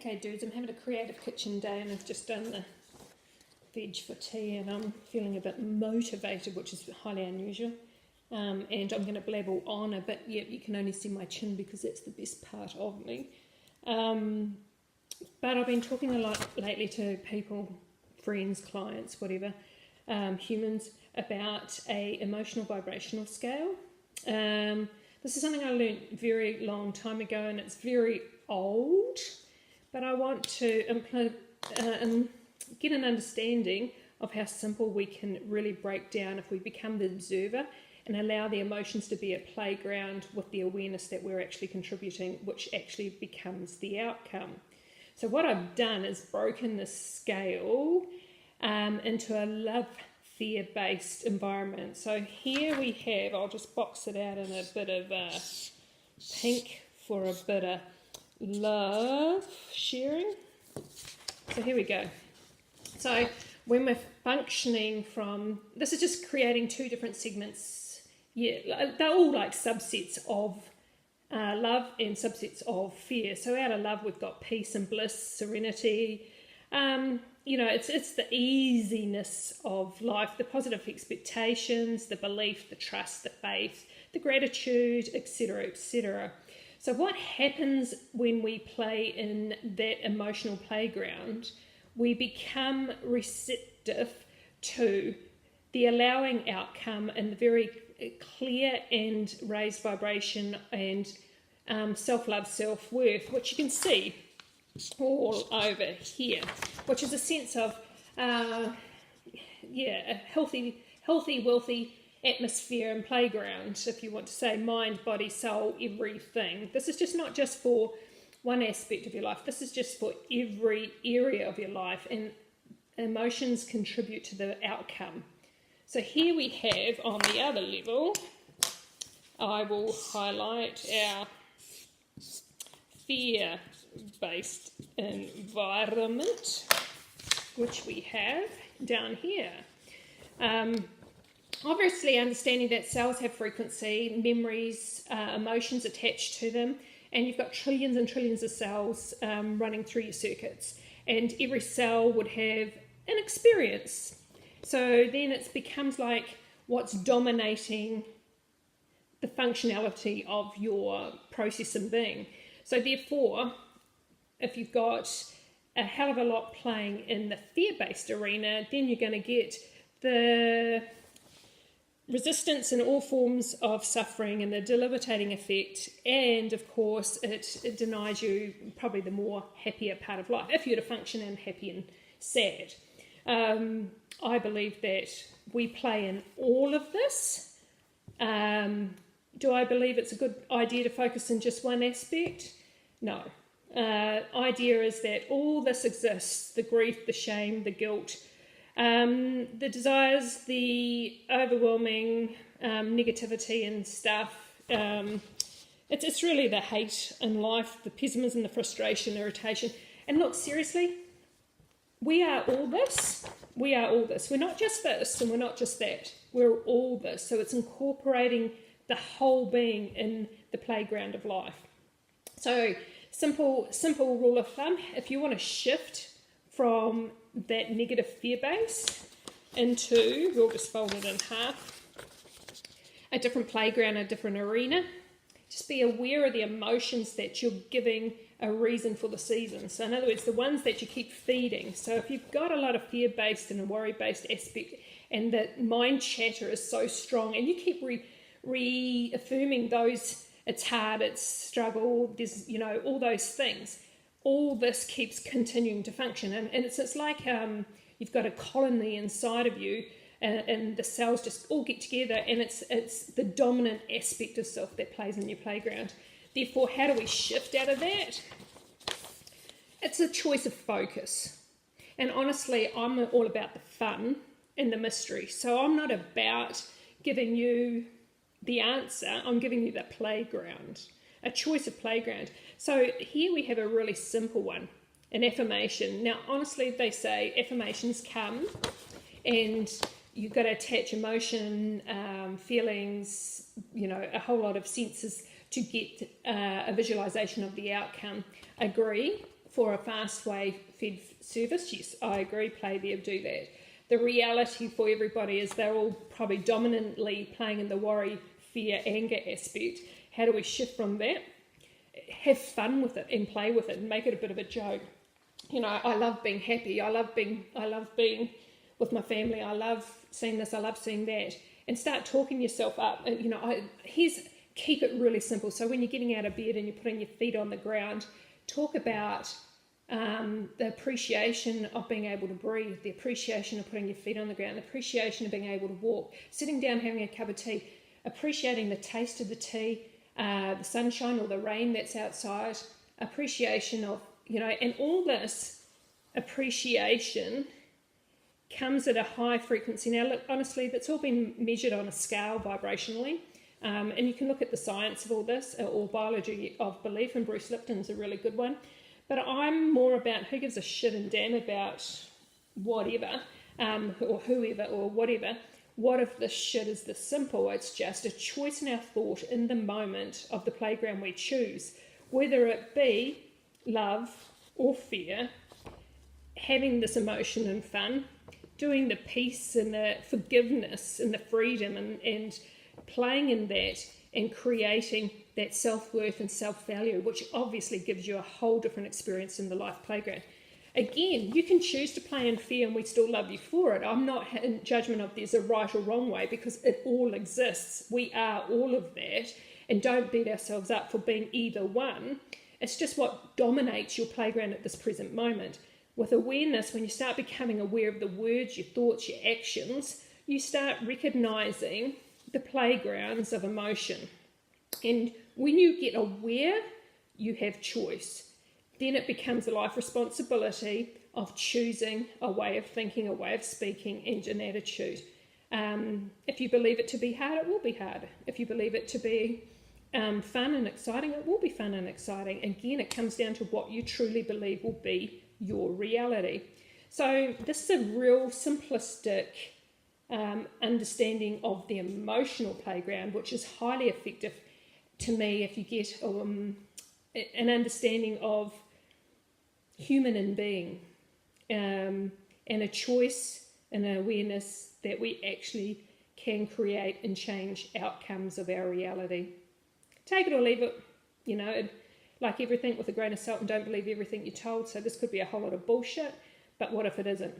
Okay, dudes, I'm having a creative kitchen day and I've just done the veg for tea and I'm feeling a bit motivated, which is highly unusual. And I'm going to blabble on a bit. Yeah, you can only see my chin because that's the best part of me. But I've been talking a lot lately to people, friends, clients, whatever, humans, about a emotional vibrational scale. This is something I learned very long time ago and it's very old, but I want to get an understanding of how simple we can really break down if we become the observer and allow the emotions to be a playground with the awareness that we're actually contributing, which actually becomes the outcome. So what I've done is broken the scale into a love-fear-based environment. So here we have, I'll just box it out in a bit of pink for a bit of love sharing. So here we go. So when we're functioning from, this is just creating two different segments. Yeah, they're all like subsets of love and subsets of fear. So out of love, we've got peace and bliss, serenity. It's the easiness of life, the positive expectations, the belief, the trust, the faith, the gratitude, etc., etc. So what happens when we play in that emotional playground? We become receptive to the allowing outcome and the very clear and raised vibration and self-love, self-worth, which you can see all over here, which is a sense of a healthy, wealthy atmosphere and playground, if you want to say mind, body, soul, everything. This is just not just for one aspect of your life. This is just for every area of your life, and emotions contribute to the outcome. So here we have, on the other level, I will highlight our fear-based environment, which we have down here. Obviously, understanding that cells have frequency, memories, emotions attached to them, and you've got trillions and trillions of cells running through your circuits, and every cell would have an experience. So then it becomes like what's dominating the functionality of your process and being. So therefore, if you've got a hell of a lot playing in the fear-based arena, then you're going to get the resistance in all forms of suffering and the debilitating effect, and of course it denies you probably the more happier part of life, if you're to function in happy and sad. I believe that we play in all of this. Do I believe it's a good idea to focus in just one aspect? No. Idea is that all this exists, the grief, the shame, the guilt, the desires, the overwhelming negativity and stuff. It's really the hate in life, the pessimism, the frustration, irritation. And look, seriously, we are all this. We are all this. We're not just this and we're not just that. We're all this. So it's incorporating the whole being in the playground of life. So simple rule of thumb, if you want to shift from that negative fear base into, we'll just fold it in half, a different playground, a different arena, just be aware of the emotions that you're giving a reason for the season. So in other words, the ones that you keep feeding. So if you've got a lot of fear-based and a worry-based aspect and the mind chatter is so strong and you keep reaffirming those, it's hard, it's struggle, there's, all those things, all this keeps continuing to function. And it's like you've got a colony inside of you and the cells just all get together and it's the dominant aspect of self that plays in your playground. Therefore, how do we shift out of that? It's a choice of focus. And honestly, I'm all about the fun and the mystery. So I'm not about giving you the answer. I'm giving you the playground, a choice of playground. So here we have a really simple one, an affirmation. Now, honestly, they say affirmations come and you've got to attach emotion, feelings, a whole lot of senses to get a visualization of the outcome. Agree. for a fast way fed service, yes, I agree, play there, do that. The reality for everybody is they're all probably dominantly playing in the worry, fear, anger aspect. How do we shift from that? Have fun with it and play with it and make it a bit of a joke. You know, I love being happy. I love being with my family. I love seeing this. I love seeing that. And start talking yourself up. And, you know, keep it really simple. So when you're getting out of bed and you're putting your feet on the ground, talk about the appreciation of being able to breathe, the appreciation of putting your feet on the ground, the appreciation of being able to walk, sitting down having a cup of tea, appreciating the taste of the tea, the sunshine or the rain that's outside, appreciation of, you know, and all this appreciation comes at a high frequency. Now, look, honestly, that's all been measured on a scale vibrationally. And you can look at the science of all this, or biology of belief, and Bruce Lipton's a really good one. But I'm more about who gives a shit and damn about whatever, or whoever, or whatever. What if this shit is this simple? It's just a choice in our thought in the moment of the playground we choose, whether it be love or fear, having this emotion and fun, doing the peace and the forgiveness and the freedom and playing in that and creating that self-worth and self-value, which obviously gives you a whole different experience in the life playground. Again, you can choose to play in fear and we still love you for it. I'm not in judgment of there's a right or wrong way, because it all exists. We are all of that, and don't beat ourselves up for being either one. It's just what dominates your playground at this present moment. With awareness, when you start becoming aware of the words, your thoughts, your actions, you start recognizing the playgrounds of emotion. And when you get aware, you have choice. Then it becomes a life responsibility of choosing a way of thinking, a way of speaking, and an attitude. If you believe it to be hard, it will be hard. If you believe it to be fun and exciting, it will be fun and exciting. Again, it comes down to what you truly believe will be your reality. So this is a real simplistic understanding of the emotional playground, which is highly effective to me if you get an understanding of human and being, and a choice and an awareness that we actually can create and change outcomes of our reality. Take it or leave it, you know, like everything with a grain of salt, and don't believe everything you're told. So this could be a whole lot of bullshit, but what if it isn't?